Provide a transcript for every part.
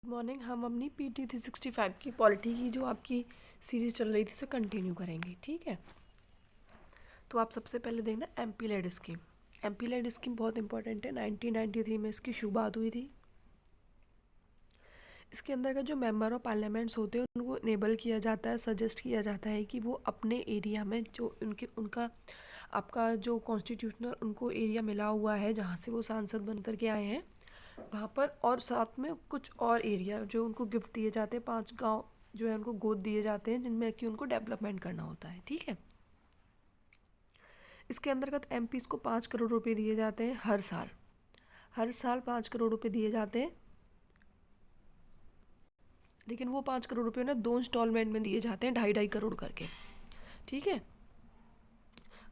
Morning. हम अपनी PT 365 की पॉलिटी की जो आपकी सीरीज़ चल रही थी उसे कंटिन्यू करेंगे, ठीक है। तो आप सबसे पहले देखना MP LAD scheme. MP LAD scheme बहुत इंपॉर्टेंट है। 1993 में इसकी शुरुआत हुई थी। इसके अंदर का जो मेंबर ऑफ पार्लियामेंट्स होते हैं उनको इनेबल किया जाता है, सजेस्ट किया जाता है कि वो अपने एरिया में जो उनका आपका जो कॉन्स्टिट्यूशनल उनको एरिया मिला हुआ है जहाँ से वो सांसद बन करके आए हैं वहाँ पर, और साथ में कुछ और एरिया जो उनको गिफ्ट दिए जाते हैं, 5 गांव जो है उनको गोद दिए जाते हैं जिनमें कि उनको डेवलपमेंट करना होता है, ठीक है। इसके अंतर्गत MPs को 5 करोड़ रुपए दिए जाते हैं हर साल 5 करोड़ रुपए दिए जाते हैं। लेकिन वो 5 करोड़ रुपए ना 2 इंस्टॉलमेंट में दिए जाते हैं, 2.5 करोड़ करके, ठीक है।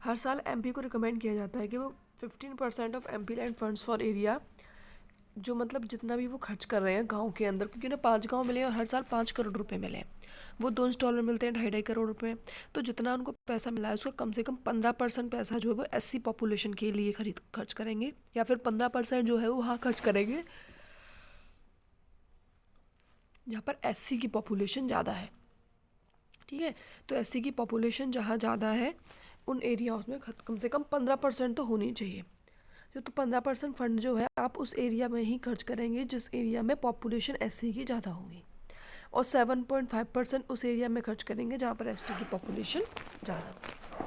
हर साल MP को रिकमेंड किया जाता है कि वो 15% of MP land funds for area, जो मतलब जितना भी वो खर्च कर रहे हैं गांव के अंदर, क्योंकि उन्हें 5 गांव मिले और हर साल 5 करोड़ रुपए मिले, वो 2 इंस्टॉलमेंट मिलते हैं 2.5 करोड़ रुपए। तो जितना उनको पैसा मिला है उसका कम से कम 15% पैसा जो है वो SC पॉपुलेशन के लिए खर्च करेंगे, या फिर 15% जो है वो वहाँ खर्च करेंगे जहाँ पर SC की पॉपुलेशन ज़्यादा है, ठीक है। तो SC की पॉपुलेशन जहाँ ज़्यादा है उन एरियाज में कम से कम 15% तो होनी चाहिए। तो 15% फंड जो है आप उस एरिया में ही खर्च करेंगे जिस एरिया में पॉपुलेशन SC की ज़्यादा होगी, और 7.5% उस एरिया में खर्च करेंगे जहाँ पर ST की पॉपुलेशन ज़्यादा।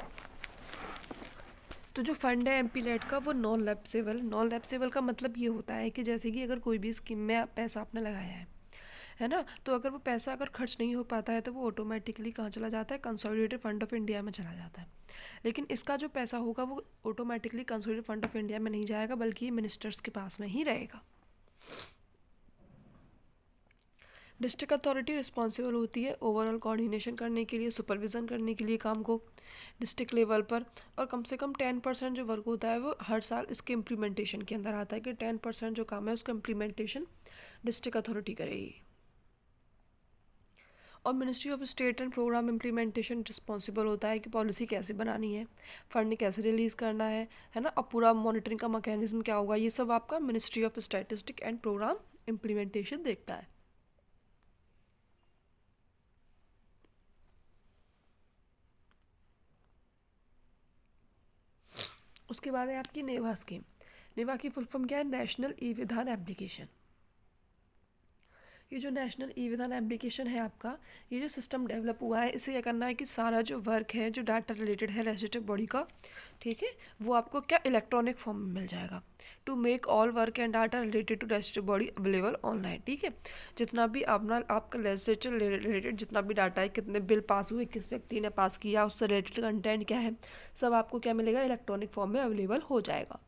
तो जो फंड है MP लेड का वो नॉन लैप्सेबल का मतलब ये होता है कि जैसे कि अगर कोई भी स्कीम में पैसा आपने लगाया है ना, तो अगर वो पैसा अगर खर्च नहीं हो पाता है तो वो ऑटोमेटिकली कहाँ चला जाता है, कंसोलिडेटेड फंड ऑफ इंडिया में चला जाता है। लेकिन इसका जो पैसा होगा वो automatically consolidated fund of India में नहीं जाएगा, बल्कि ये मिनिस्टर्स के पास में ही रहेगा। डिस्ट्रिक्ट अथॉरिटी रिस्पॉन्सिबल होती है ओवरऑल कोऑर्डिनेशन करने के लिए, सुपरविज़न करने के लिए काम को डिस्ट्रिक्ट लेवल पर, और कम से कम 10% जो वर्क होता है वो हर साल इसके इम्प्लीमेंटेशन के अंदर आता है कि 10% जो काम है उसका इम्प्लीमेंटेशन डिस्ट्रिक्ट अथॉरिटी करेगी। और ministry of state and programme implementation responsible होता है कि पॉलिसी कैसे बनानी है, फंड कैसे रिलीज़ करना है ना, अब पूरा मॉनिटरिंग का मैकेनिज्म क्या होगा, ये सब आपका ministry of statistic and programme implementation देखता है। उसके बाद है आपकी नेवा स्कीम। नेवा की फुल फॉर्म क्या है, नेशनल ई विधान एप्लीकेशन। ये जो नेशनल ई विधान एप्लीकेशन है आपका, ये जो सिस्टम डेवलप हुआ है, इसे क्या करना है कि सारा जो वर्क है जो डाटा रिलेटेड है लेजिस्लेटिव बॉडी का, ठीक है, वो आपको क्या इलेक्ट्रॉनिक फॉर्म में मिल जाएगा। To make all work and data related to legislative body available online, ठीक है। जितना भी अपना आपका लेजिस्लेटिव रिलेटेड जितना भी डाटा है, कितने बिल पास हुए, किस व्यक्ति ने पास किया, उससे रिलेटेड कंटेंट क्या है, सब आपको क्या मिलेगा, इलेक्ट्रॉनिक फॉर्म में अवेलेबल हो जाएगा।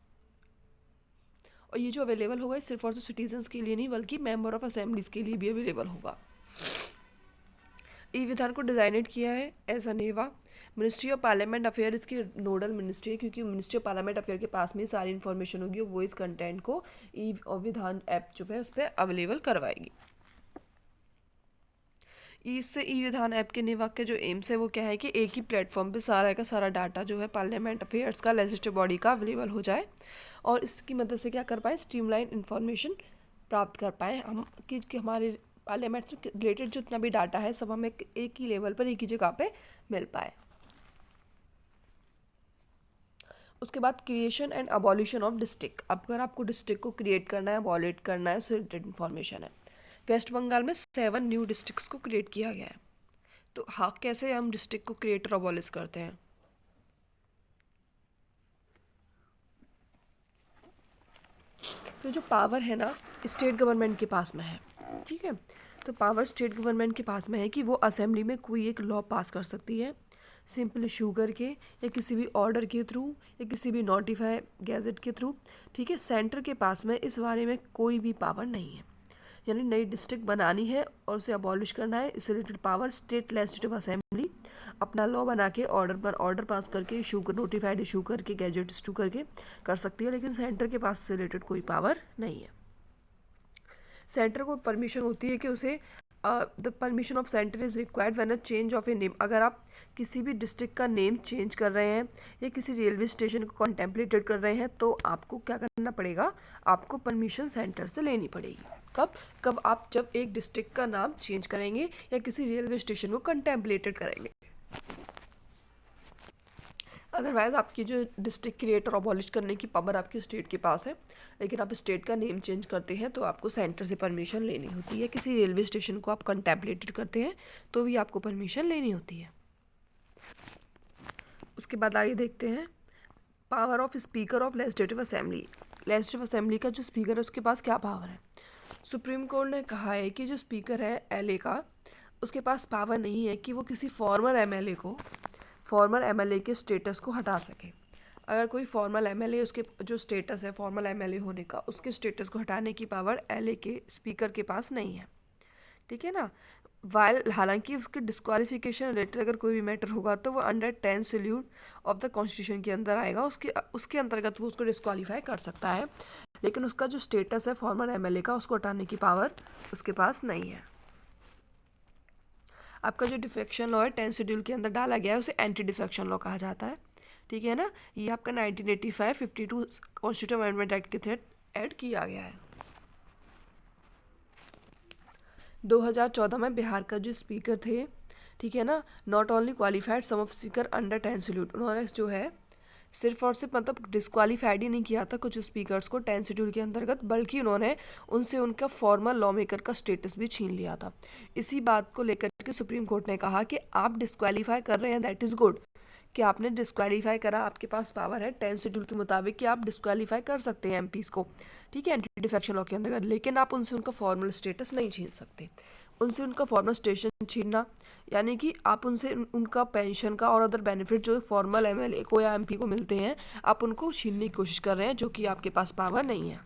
और ये जो अवेलेबल होगा सिर्फ और सिर्फ सिटीजन्स के लिए नहीं बल्कि मेंबर ऑफ असेंबलीज के लिए भी अवेलेबल होगा। ई विधान को डिजाइनेट किया है as a NeVA. Ministry of parliament affair इसकी नोडल मिनिस्ट्री है, क्योंकि मिनिस्ट्री ऑफ पार्लियामेंट अफेयर के पास में सारी इन्फॉर्मेशन होगी, वो इस कंटेंट को ई विधान ऐप जो है उस पर अवेलेबल करवाएगी। इससे ई विधान ऐप के नेवा के जो एम्स है वो क्या है कि एक ही प्लेटफॉर्म पे सारा का सारा डाटा जो है पार्लियामेंट अफेयर्स का लेजिस्लेटिव बॉडी का अवेलेबल हो जाए, और इसकी मदद से क्या कर पाए, स्ट्रीमलाइन इन्फॉर्मेशन प्राप्त कर पाए हम कि हमारे पार्लियामेंट से रिलेटेड जितना भी डाटा है सब हमें एक ही लेवल पर एक ही जगह पे मिल पाए। उसके बाद creation and abolition of district. अब अगर आपको डिस्ट्रिक्ट को क्रिएट करना है, अबॉलिट करना है, उससे रिलेटेड इन्फॉर्मेशन है। वेस्ट बंगाल में 7 न्यू डिस्ट्रिक्ट्स को क्रिएट किया गया है। तो हाँ, कैसे हम डिस्ट्रिक्ट को क्रिएट और अबॉलिश करते हैं। तो जो पावर है ना स्टेट गवर्नमेंट के पास में है, ठीक है। तो पावर स्टेट गवर्नमेंट के पास में है कि वो असेंबली में कोई एक लॉ पास कर सकती है सिंपल इशू करके, या किसी भी ऑर्डर के थ्रू, या किसी भी नोटिफाई गैजेट के थ्रू, ठीक है। सेंटर के पास में इस बारे में कोई भी पावर नहीं है। यानी नई डिस्ट्रिक्ट बनानी है और उसे अबॉलिश करना है, इससे related power state legislative assembly अपना लॉ बना के ऑर्डर पास करके इशू कर नोटिफाइड इशू करके गैजेट इशू करके कर सकती है, लेकिन सेंटर के पास से रिलेटेड कोई पावर नहीं है। सेंटर को परमिशन होती है कि उसे the permission of centre is required when a change of a name. अगर आप किसी भी डिस्ट्रिक्ट का नेम चेंज कर रहे हैं या किसी रेलवे स्टेशन को कॉन्टेम्पलेटेड कर रहे हैं तो आपको क्या करना पड़ेगा, आपको परमिशन सेंटर से लेनी पड़ेगी। कब कब आप जब एक डिस्ट्रिक्ट का नाम चेंज करेंगे या किसी रेलवे स्टेशन को कॉन्टेम्पलेटेड करेंगे। अदरवाइज़ आपकी जो डिस्ट्रिक्ट क्रिएट और अबॉलिश करने की पावर आपकी स्टेट के पास है, लेकिन आप स्टेट का नेम चेंज करते हैं तो आपको सेंटर से परमिशन लेनी होती है। किसी रेलवे स्टेशन को आप कॉन्टेम्पलेटेड करते हैं तो भी आपको परमिशन लेनी होती है। उसके बाद आगे देखते हैं power of speaker of legislative assembly. Legislative assembly का जो स्पीकर है उसके पास क्या पावर है। सुप्रीम कोर्ट ने कहा है कि जो स्पीकर है एलए का, उसके पास पावर नहीं है कि वो किसी फॉर्मर एमएलए के स्टेटस को हटा सके। अगर कोई फॉर्मल एमएलए, उसके जो स्टेटस है फॉर्मल एमएलए होने का, उसके स्टेटस को हटाने की पावर एलए के स्पीकर के पास नहीं है, ठीक है ना। हालांकि उसके डिस्क्वालिफिकेशन रिलेटेड अगर कोई भी मैटर होगा तो वो under 10 schedule of the constitution के अंदर आएगा, उसके अंतर्गत वो उसको डिस्क्वालीफाई कर सकता है, लेकिन उसका जो स्टेटस है फॉर्मल एमएलए का, उसको हटाने की पावर उसके पास नहीं है। आपका जो डिफेक्शन लॉ है 10 शेड्यूल के अंदर डाला गया है, उसे एंटी डिफेक्शन लॉ कहा जाता है, ठीक है ना। ये आपका 1985 52 कॉन्स्टिट्यूशन अमेंडमेंट एक्ट के तहत ऐड किया गया है। 2014 में बिहार का जो स्पीकर थे, ठीक है ना, not only qualified some of speaker under 10 schedule, उन्होंने जो है सिर्फ और सिर्फ मतलब डिस्क्वालीफाइड ही नहीं किया था कुछ स्पीकर्स को 10 शेड्यूल के अंतर्गत, बल्कि उन्होंने उनसे उनका फॉर्मल लॉ मेकर का स्टेटस भी छीन लिया था। इसी बात को लेकर के सुप्रीम कोर्ट ने कहा कि आप डिस्क्वालीफाई कर रहे हैं, दैट इज़ गुड कि आपने डिस्क्वालीफाई करा, आपके पास पावर है 10 शेड्यूल के मुताबिक कि आप डिस्क्वालीफाई कर सकते हैं एमपीज़ को, ठीक है, एंटी डिफेक्शन लॉ के अंतर्गत, लेकिन आप उनसे उनका फॉर्मल स्टेटस नहीं छीन सकते। उनसे उनका फॉर्मल स्टेशन छीनना यानी कि आप उनसे उनका पेंशन का और अदर बेनिफिट जो फॉर्मल एमएलए को या एमपी को मिलते हैं, आप उनको छीनने की कोशिश कर रहे हैं, जो कि आपके पास पावर नहीं है।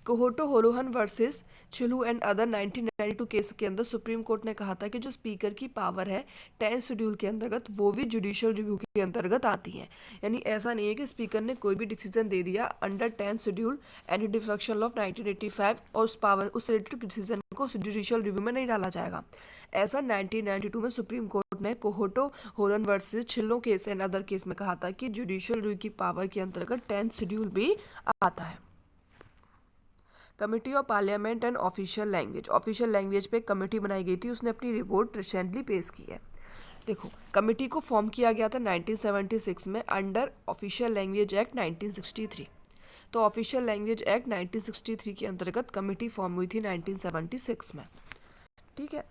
Kihoto Hollohan versus Zachillhu and other 1992 case के अंदर सुप्रीम कोर्ट ने कहा था कि जो स्पीकर की पावर है 10 शेड्यूल के अंतर्गत वो भी जुडिशियल रिव्यू के अंतर्गत आती है। यानी ऐसा नहीं है कि स्पीकर ने कोई भी डिसीजन दे दिया under 10 schedule anti defection law of 1985 और उस रिलेटेड डिसीजन को जुडिशियल रिव्यू में नहीं डाला जाएगा। ऐसा 1992 में सुप्रीम कोर्ट ने कोहोटो होलन versus Chhello case and other case में कहा था कि जुडिशियल रिव्यू की पावर के अंतर्गत 10 शेड्यूल भी आता है। Committee of parliament and official language, official language पे कमेटी बनाई गई थी, उसने अपनी रिपोर्ट रिसेंटली पेश की है। देखो, कमेटी को फॉर्म किया गया था 1976 में अंडर ऑफिशियल लैंग्वेज एक्ट 1963। तो ऑफिशियल लैंग्वेज एक्ट 1963 के अंतर्गत कमेटी फॉर्म हुई थी 1976 में, ठीक है।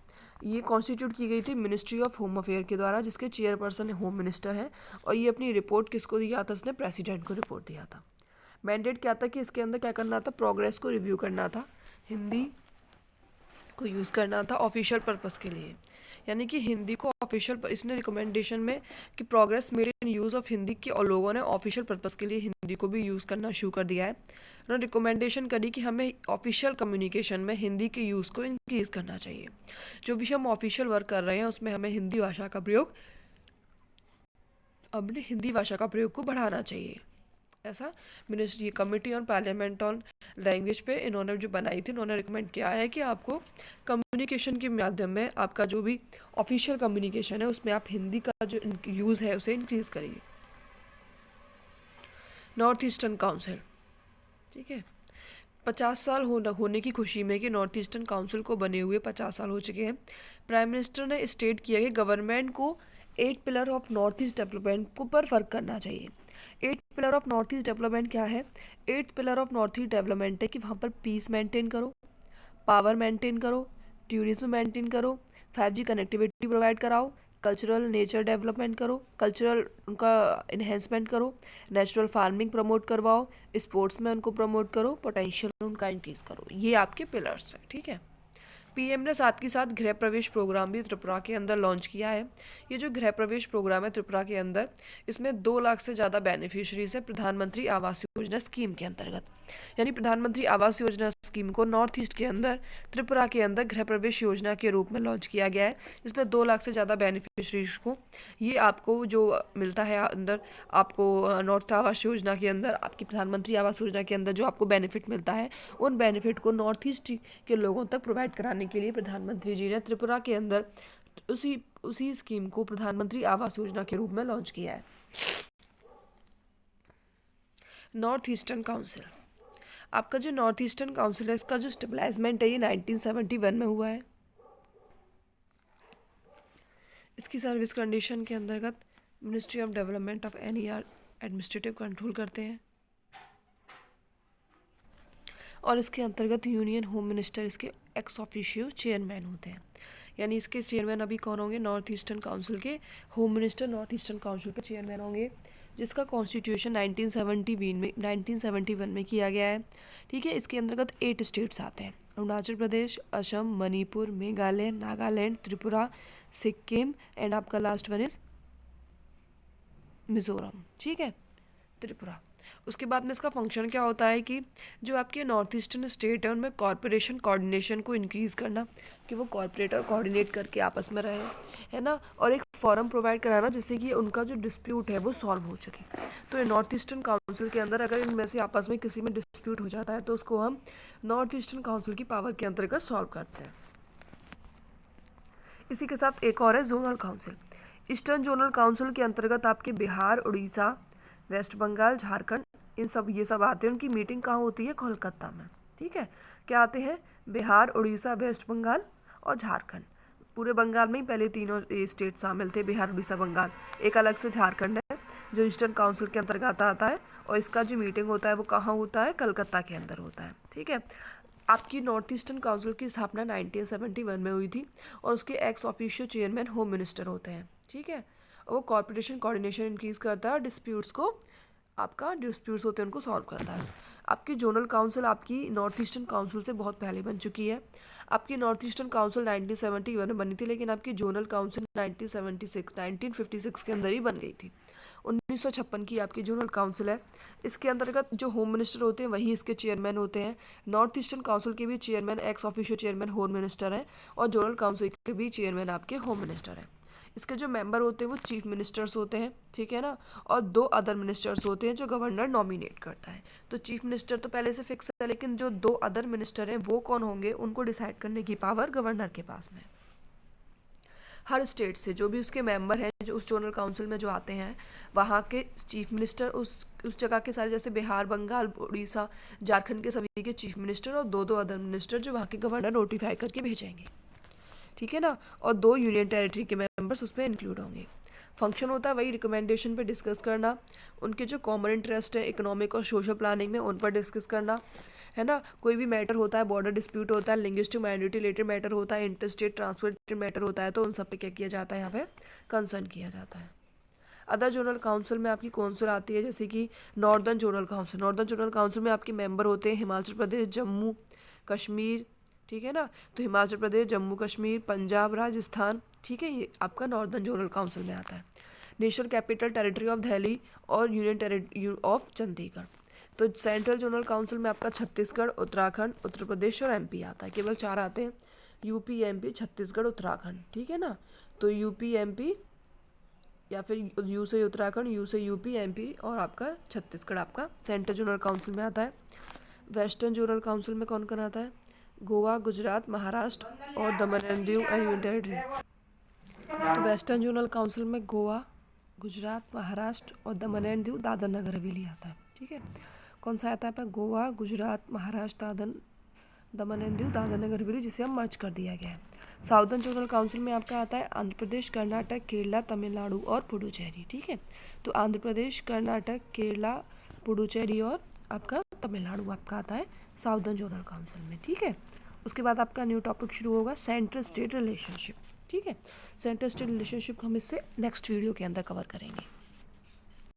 ये कॉन्स्टिट्यूट की गई थी मिनिस्ट्री ऑफ होम अफेयर के द्वारा, जिसके चेयरपर्सन होम मिनिस्टर हैं, और ये अपनी रिपोर्ट किसको दिया था, उसने प्रेसिडेंट को रिपोर्ट दिया था। मैंडेट क्या था कि इसके अंदर क्या करना था, प्रोग्रेस को रिव्यू करना था, हिंदी को यूज़ करना था ऑफिशियल पर्पस के लिए, यानी कि हिंदी को ऑफिशियल, इसने रिकमेंडेशन में कि progress made in use of Hindi की, और लोगों ने ऑफिशियल पर्पस के लिए हिंदी को भी यूज़ करना शुरू कर दिया है। उन्होंने रिकमेंडेशन करी कि हमें ऑफिशियल कम्युनिकेशन में हिंदी के यूज़ को इंक्रीज़ करना चाहिए। जो भी हम ऑफिशियल वर्क कर रहे हैं उसमें हमें हिंदी भाषा का प्रयोग, अपने हिंदी भाषा का प्रयोग को बढ़ाना चाहिए। ऐसा ministry committee on parliament on language पे इन्होंने जो बनाई थी, उन्होंने रिकमेंड किया है कि आपको कम्युनिकेशन के माध्यम में आपका जो भी ऑफिशियल कम्युनिकेशन है उसमें आप हिंदी का जो यूज़ है उसे इंक्रीज़ करिए। नॉर्थ ईस्टर्न काउंसिल, ठीक है, 50 साल होने की खुशी में कि नॉर्थ ईस्टर्न काउंसिल को बने हुए 50 साल हो चुके हैं। प्राइम मिनिस्टर ने स्टेट किया कि गवर्नमेंट को 8 pillar of north east development को पर वर्क करना चाहिए। 8 pillar of north east development क्या है, 8 pillar of north east development है कि वहाँ पर पीस मेंटेन करो, पावर मेंटेन करो, टूरिज्म मेंटेन करो, 5G कनेक्टिविटी प्रोवाइड कराओ, कल्चरल नेचर डेवलपमेंट करो, कल्चरल उनका इन्हेंसमेंट करो, नेचुरल फार्मिंग प्रमोट करवाओ, स्पोर्ट्स में उनको प्रमोट करो, पोटेंशियल उनका इंक्रीज करो। ये आपके पिलर्स हैं, ठीक है। पीएम ने साथ ही साथ गृह प्रवेश प्रोग्राम भी त्रिपुरा के अंदर लॉन्च किया है। ये जो गृह प्रवेश प्रोग्राम है त्रिपुरा के अंदर, इसमें 2 लाख से ज़्यादा बेनिफिशरीज है प्रधानमंत्री आवास योजना योजना स्कीम के अंतर्गत, यानी प्रधानमंत्री आवास योजना स्कीम को नॉर्थ ईस्ट के अंदर त्रिपुरा के अंदर गृह प्रवेश योजना के रूप में लॉन्च किया गया है, जिसमें 2 लाख से ज़्यादा बेनिफिशरीज को ये आपको जो मिलता है अंदर आपको नॉर्थ आवास योजना के अंदर, आपकी प्रधानमंत्री आवास योजना के अंदर जो आपको बेनिफिट मिलता है, उन बेनिफिट को नॉर्थ ईस्ट के लोगों तक प्रोवाइड कराने के लिए प्रधानमंत्री जी ने त्रिपुरा के अंदर उसी स्कीम को प्रधानमंत्री आवास योजना के रूप में लॉन्च किया है। नॉर्थ ईस्टर्न काउंसिल, आपका जो नॉर्थ ईस्टर्न काउंसिल है, इसका जो स्टेबलाइजमेंट है ये 1971 में हुआ है। इसकी सर्विस कंडीशन के अंतर्गत ministry of development of NER administrative control करते हैं, और इसके अंतर्गत यूनियन होम मिनिस्टर इसके एक्स ऑफिशियो चेयरमैन होते हैं। यानी इसके चेयरमैन अभी कौन होंगे? नॉर्थ ईस्टर्न काउंसिल के home minister north eastern council के चेयरमैन होंगे, जिसका कॉन्स्टिट्यूशन 1971 में किया गया है। ठीक है, इसके अंतर्गत 8 स्टेट्स आते हैं: अरुणाचल प्रदेश, असम, मणिपुर, मेघालय, नागालैंड, त्रिपुरा, सिक्किम एंड आपका लास्ट वन इज मिजोरम। ठीक है, त्रिपुरा। उसके बाद में इसका फंक्शन क्या होता है कि जो आपके नॉर्थ ईस्टर्न स्टेट है उनमें कॉर्पोरेशन कोऑर्डिनेशन को इंक्रीज़ करना, कि वो कॉर्पोरेट और कोऑर्डिनेट करके आपस में रहे, है ना, और एक फॉरम प्रोवाइड कराना जिससे कि उनका जो डिस्प्यूट है वो सॉल्व हो सके। तो ये नॉर्थ ईस्टर्न काउंसिल के अंदर अगर इनमें से आपस में किसी में डिस्प्यूट हो जाता है तो उसको हम नॉर्थ ईस्टर्न काउंसिल की पावर के अंतर्गत सॉल्व करते हैं। इसी के साथ एक और है zonal council. Eastern zonal council के अंतर्गत आपके बिहार, उड़ीसा, वेस्ट बंगाल, झारखंड, ये सब आते हैं। उनकी मीटिंग कहाँ होती है? कोलकाता में। ठीक है, क्या आते हैं? बिहार, उड़ीसा, वेस्ट बंगाल और झारखंड। पूरे बंगाल में ही पहले तीनों स्टेट शामिल थे, बिहार, उड़ीसा, बंगाल। एक अलग से झारखंड है जो ईस्टर्न काउंसिल के अंतर्गत आता है, और इसका जो मीटिंग होता है वो कहाँ होता है? कलकत्ता के अंदर होता है। ठीक है, आपकी नॉर्थ ईस्टर्न काउंसिल की स्थापना 1971 में हुई थी, और उसके ex officio chairman home minister होते हैं। ठीक है, और वो कॉर्पोरेशन कोऑर्डिनेशन इंक्रीज करता है और डिस्प्यूट्स होते हैं उनको सॉल्व करता है। आपकी जोनल काउंसिल आपकी नॉर्थ ईस्टर्न काउंसिल से बहुत पहले बन चुकी है। आपकी नॉर्थ ईस्टर्न काउंसिल 1971 में बनी थी, लेकिन आपकी जोनल काउंसिल 1956 के अंदर ही बन गई थी। 1956 की आपकी जोनल काउंसिल है। इसके अंतर्गत जो होम मिनिस्टर होते हैं वही इसके चेयरमैन होते हैं। नॉर्थ ईस्टर्न काउंसिल के भी chairman ex officio chairman home minister हैं, और जोनल काउंसिल के भी चेयरमैन आपके होम मिनिस्टर हैं। इसके जो मेंबर होते हैं वो चीफ मिनिस्टर्स होते हैं। ठीक है ना, और 2 अदर मिनिस्टर्स होते हैं जो गवर्नर नॉमिनेट करता है। तो चीफ मिनिस्टर तो पहले से फिक्स है, लेकिन जो 2 अदर मिनिस्टर हैं वो कौन होंगे, उनको डिसाइड करने की पावर गवर्नर के पास में। हर स्टेट से जो भी उसके मेंबर हैं जो उस जोनल काउंसिल में जो आते हैं, वहाँ के चीफ मिनिस्टर उस जगह के सारे, जैसे बिहार, बंगाल, उड़ीसा, झारखंड के सभी के चीफ मिनिस्टर और 2 अदर मिनिस्टर जो वहाँ के गवर्नर नोटिफाई करके भेजेंगे। ठीक है ना, और 2 यूनियन टेरिटरी के मेंबर्स उसमें इंक्लूड होंगे। फंक्शन होता है वही रिकमेंडेशन पे डिस्कस करना, उनके जो कॉमन इंटरेस्ट है इकोनॉमिक और सोशल प्लानिंग में उन पर डिस्कस करना, है ना। कोई भी मैटर होता है, बॉर्डर डिस्प्यूट होता है, लिंग्विस्टिक माइनॉरिटी रिलेटेड मैटर होता है, इंटरस्टेट ट्रांसफर रिलेटेड मैटर होता है, तो उन सब पे क्या किया जाता है? यहाँ पे कंसर्न किया जाता है। अदर जोनल काउंसिल में आपकी कौंसिल आती है, जैसे कि northern zonal council. Northern zonal council में आपके मेंबर होते हैं हिमाचल प्रदेश, जम्मू कश्मीर। ठीक है ना, तो हिमाचल प्रदेश, जम्मू कश्मीर, पंजाब, राजस्थान। ठीक है, ये आपका नॉर्दर्न जोनल काउंसिल में आता है। National capital territory of Delhi और यूनियन टेरिटरी ऑफ चंडीगढ़। तो सेंट्रल जोनल काउंसिल में आपका छत्तीसगढ़, उत्तराखंड, उत्तर प्रदेश और MP आता है। केवल 4 आते हैं, यूपी, MP, छत्तीसगढ़, उत्तराखंड। ठीक है ना, तो यूपी, MP या फिर यू से उत्तराखंड, यू से यूपी, MP और आपका छत्तीसगढ़ आपका सेंट्रल जोनल काउंसिल में आता है। वेस्टर्न जोनल काउंसिल में कौन कौन आता है? गोवा, गुजरात, महाराष्ट्र और दमन and Diu and union territory. तो वेस्टर्न जोनल काउंसिल में गोवा, गुजरात, महाराष्ट्र और दमन एंड दीव, दादर नगर हवेली आता है। ठीक है, कौन सा आता है आपका? गोवा, गुजरात, महाराष्ट्र, दमन एंड दीव, दादर नगर हवेली, जिसे हम मर्ज कर दिया गया है। साउदर्न जोनल काउंसिल में आपका आता है आंध्र प्रदेश, कर्नाटक, केरला, तमिलनाडु और पुडुचेरी। ठीक है, तो आंध्र प्रदेश, कर्नाटक, केरला, पुडुचेरी और आपका तमिलनाडु आपका आता है साउदर्न जोनल काउंसिल में। ठीक है, उसके बाद आपका न्यू टॉपिक शुरू होगा, सेंट्रल स्टेट रिलेशनशिप। ठीक है, सेंट्रल स्टेट रिलेशनशिप हम इससे नेक्स्ट वीडियो के अंदर कवर करेंगे।